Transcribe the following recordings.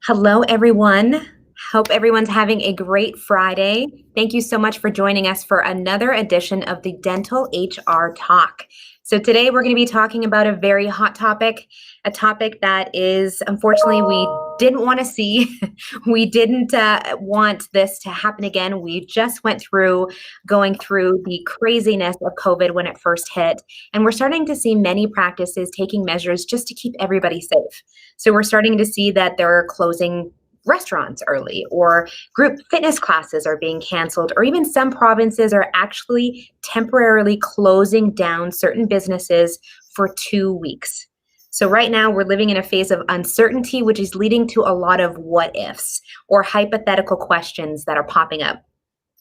Hello, everyone. Hope everyone's having a great Friday. Thank you so much for joining us for another edition of the Dental HR Talk. So today we're going to be talking about a very hot topic, a topic that is unfortunately we didn't want to see. We didn't want this to happen again. We just went through going through the craziness of COVID when it first hit, and we're starting to see many practices taking measures just to keep everybody safe. So we're starting to see that they're closing restaurants early, or group fitness classes are being canceled, or even some provinces are actually temporarily closing down certain businesses for 2 weeks. So right now we're living in a phase of uncertainty, which is leading to a lot of what ifs or hypothetical questions that are popping up.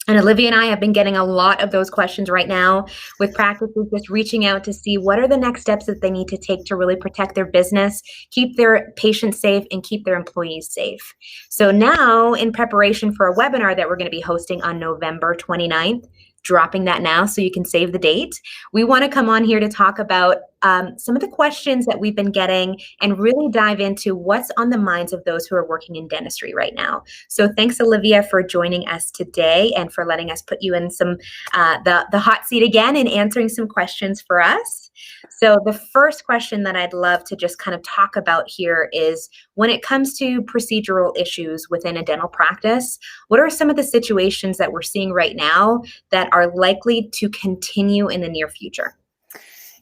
And Olivia and I have been getting a lot of those questions right now, with practices just reaching out to see what are the next steps that they need to take to really protect their business, keep their patients safe, and keep their employees safe. So now, in preparation for a webinar that we're going to be hosting on November 29th, dropping that now so you can save the date, we want to come on here to talk about some of the questions that we've been getting and really dive into what's on the minds of those who are working in dentistry right now. So thanks, Olivia, for joining us today and for letting us put you in some the hot seat again and answering some questions for us. So the first question that I'd love to just kind of talk about here is, when it comes to procedural issues within a dental practice, what are some of the situations that we're seeing right now that are likely to continue in the near future?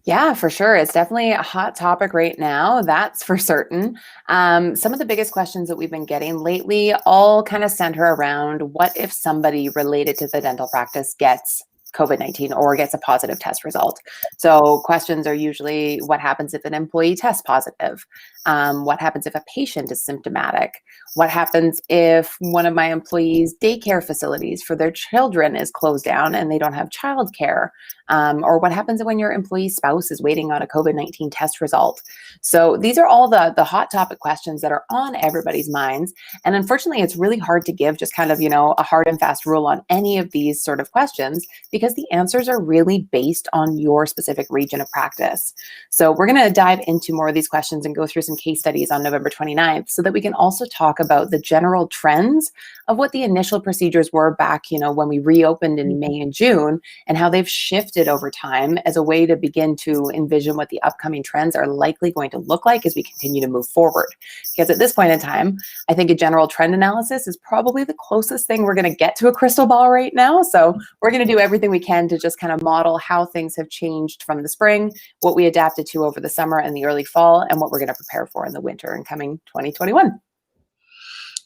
Yeah, for sure. It's definitely a hot topic right now. That's for certain. Some of the biggest questions that we've been getting lately all kind of center around, what if somebody related to the dental practice gets COVID-19 or gets a positive test result? So questions are usually, what happens if an employee tests positive? What happens if a patient is symptomatic? What happens if one of my employees' daycare facilities for their children is closed down and they don't have childcare? Or what happens when your employee's spouse is waiting on a COVID-19 test result? So these are all the hot topic questions that are on everybody's minds. And unfortunately, it's really hard to give just kind of, a hard and fast rule on any of these sort of questions, because the answers are really based on your specific region of practice. So we're going to dive into more of these questions and go through some case studies on November 29th, so that we can also talk about the general trends of what the initial procedures were back, when we reopened in May and June, and how they've shifted over time as a way to begin to envision what the upcoming trends are likely going to look like as we continue to move forward. Because at this point in time, I think a general trend analysis is probably the closest thing we're going to get to a crystal ball right now. So we're going to do everything we can to just kind of model how things have changed from the spring, what we adapted to over the summer and the early fall, and what we're going to prepare for in the winter and coming 2021.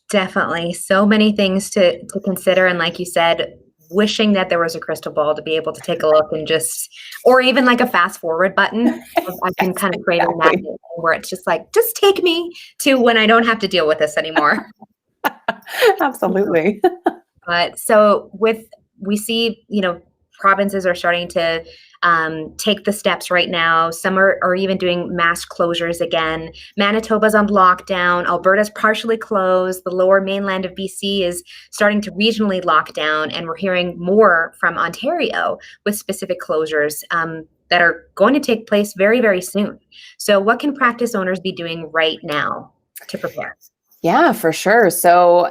Definitely. So many things to consider. And like you said, wishing that there was a crystal ball to be able to take a look and just, or even like a fast forward button. I've been kind of creating that where it's just like, just take me to when I don't have to deal with this anymore. Absolutely. But so we see, provinces are starting to take the steps right now. Some are even doing mass closures again. Manitoba's on lockdown. Alberta's partially closed. The lower mainland of BC is starting to regionally lock down. And we're hearing more from Ontario with specific closures that are going to take place very, very soon. So what can practice owners be doing right now to prepare? Yeah, for sure. So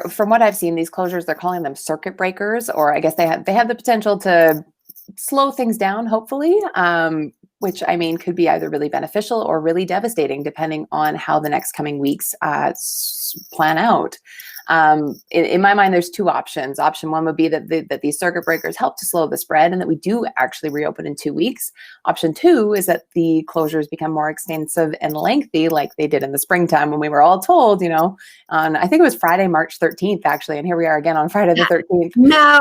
from what I've seen, these closures, they're calling them circuit breakers, or I guess they have the potential to slow things down, hopefully, which could be either really beneficial or really devastating, depending on how the next coming weeks plan out. In my mind, there's two options. Option one would be that these circuit breakers help to slow the spread and that we do actually reopen in 2 weeks. Option two is that the closures become more extensive and lengthy, like they did in the springtime when we were all told, on, I think it was Friday, March 13th, actually. And here we are again on Friday the 13th. No.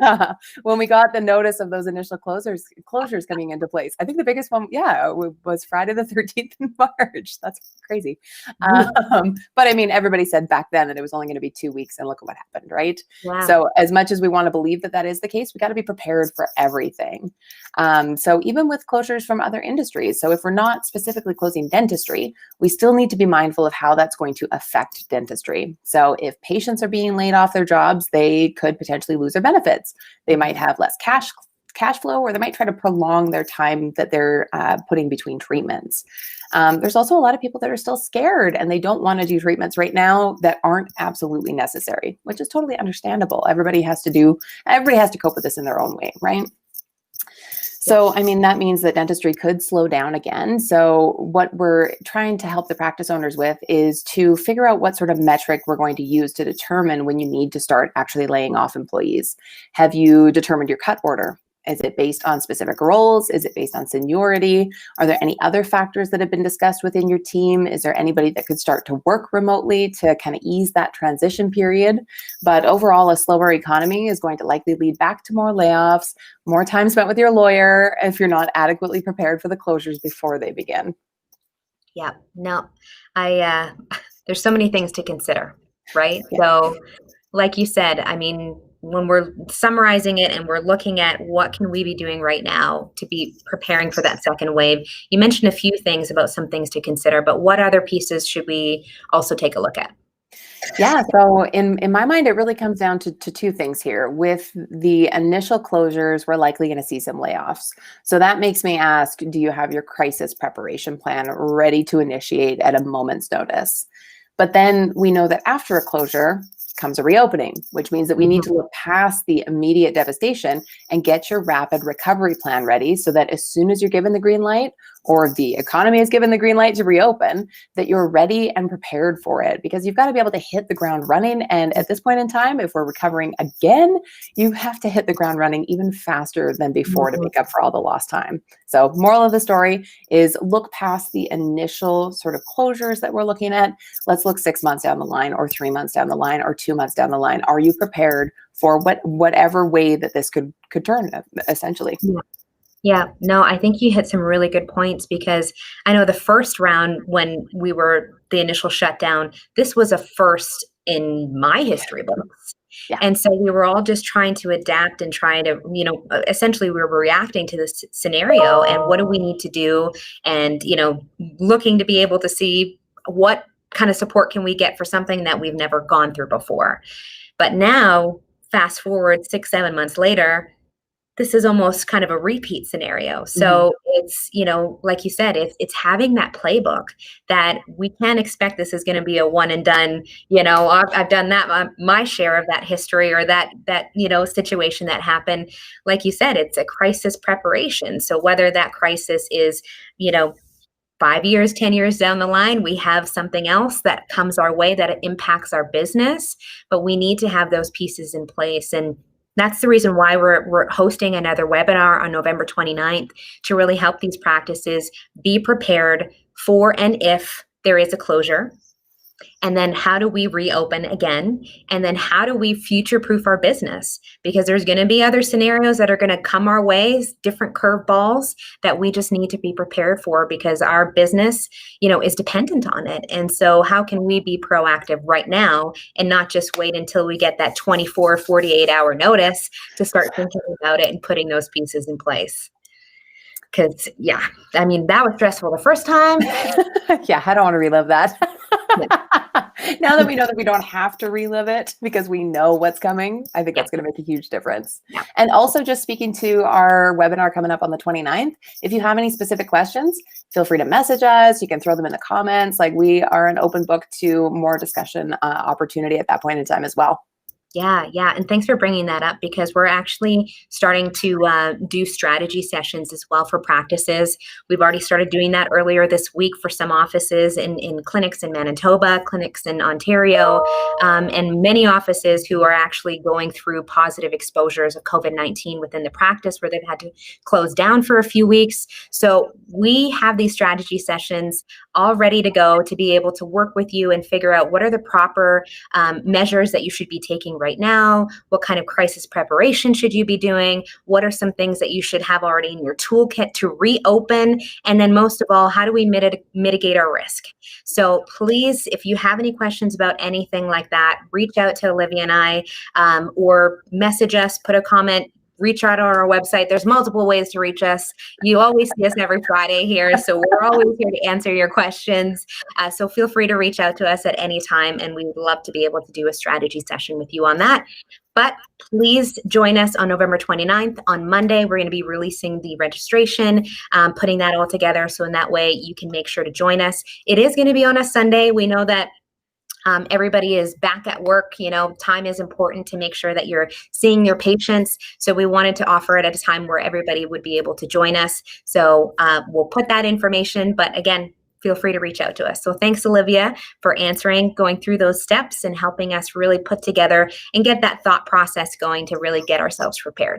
Yeah. When we got the notice of those initial closures coming into place. I think the biggest one, was Friday the 13th in March. That's crazy. But everybody said back then that it was only going to be 2 weeks, and look at what happened, right? Wow. So as much as we want to believe that is the case, we got to be prepared for everything. So even with closures from other industries, so if we're not specifically closing dentistry, we still need to be mindful of how that's going to affect dentistry. So if patients are being laid off their jobs, they could potentially lose their benefits. They might have less cash flow, or they might try to prolong their time that they're putting between treatments. There's also a lot of people that are still scared and they don't want to do treatments right now that aren't absolutely necessary, which is totally understandable. Everybody has to cope with this in their own way, right? So, I mean, that means that dentistry could slow down again. So what we're trying to help the practice owners with is to figure out what sort of metric we're going to use to determine when you need to start actually laying off employees. Have you determined your cut order? Is it based on specific roles? Is it based on seniority? Are there any other factors that have been discussed within your team? Is there anybody that could start to work remotely to kind of ease that transition period? But overall, a slower economy is going to likely lead back to more layoffs, more time spent with your lawyer if you're not adequately prepared for the closures before they begin. Yeah, no, there's so many things to consider, right? Yeah. So, like you said, I mean, when we're summarizing it and we're looking at what can we be doing right now to be preparing for that second wave, you mentioned a few things about some things to consider, but what other pieces should we also take a look at? Yeah, so in my mind, it really comes down to two things here. With the initial closures, we're likely going to see some layoffs. So that makes me ask, do you have your crisis preparation plan ready to initiate at a moment's notice? But then we know that after a closure comes a reopening, which means that we need to look past the immediate devastation and get your rapid recovery plan ready so that as soon as you're given the green light or the economy is given the green light to reopen, that you're ready and prepared for it, because you've got to be able to hit the ground running. And at this point in time, if we're recovering again, you have to hit the ground running even faster than before to make up for all the lost time. So moral of the story is look past the initial sort of closures that we're looking at. Let's look 6 months down the line or 3 months down the line or 2 months down the line. Are you prepared for whatever way that this could turn, essentially? Yeah, no, I think you hit some really good points, because I know the first round when we were the initial shutdown, this was a first in my history books. Yeah. And so we were all just trying to adapt and trying to, essentially we were reacting to this scenario and what do we need to do, and, looking to be able to see what kind of support can we get for something that we've never gone through before. But now, fast forward 6, 7 months later, this is almost kind of a repeat scenario. So it's, like you said, it's having that playbook that we can't expect this is going to be a one and done, I've done that, my share of that history or that, situation that happened. Like you said, it's a crisis preparation. So whether that crisis is, 5 years, 10 years down the line, we have something else that comes our way that impacts our business, but we need to have those pieces in place. And that's the reason why we're hosting another webinar on November 29th to really help these practices be prepared for and if there is a closure. And then how do we reopen again? And then how do we future-proof our business? Because there's going to be other scenarios that are going to come our way, different curveballs that we just need to be prepared for, because our business, is dependent on it. And so how can we be proactive right now and not just wait until we get that 24, 48-hour notice to start thinking about it and putting those pieces in place? Because, that was stressful the first time. Yeah, I don't want to relive that. Now that we know that we don't have to relive it because we know what's coming, I think that's going to make a huge difference. Yeah. And also, just speaking to our webinar coming up on the 29th, if you have any specific questions, feel free to message us. You can throw them in the comments. We are an open book to more discussion opportunity at that point in time as well. Yeah. And thanks for bringing that up, because we're actually starting to do strategy sessions as well for practices. We've already started doing that earlier this week for some offices in clinics in Manitoba, clinics in Ontario, and many offices who are actually going through positive exposures of COVID-19 within the practice where they've had to close down for a few weeks. So we have these strategy sessions all ready to go to be able to work with you and figure out what are the proper measures that you should be taking right now. What kind of crisis preparation should you be doing? What are some things that you should have already in your toolkit to reopen? And then most of all, how do we mitigate our risk? So please, if you have any questions about anything like that, reach out to Olivia and I, or message us, put a comment, reach out on our website. There's multiple ways to reach us. You always see us every Friday here, so we're always here to answer your questions. So feel free to reach out to us at any time, and we would love to be able to do a strategy session with you on that. But please join us on November 29th. On Monday, we're going to be releasing the registration, putting that all together. So in that way, you can make sure to join us. It is going to be on a Sunday. We know that everybody is back at work. Time is important to make sure that you're seeing your patients. So we wanted to offer it at a time where everybody would be able to join us. So we'll put that information. But again, feel free to reach out to us. So thanks, Olivia, for going through those steps and helping us really put together and get that thought process going to really get ourselves prepared.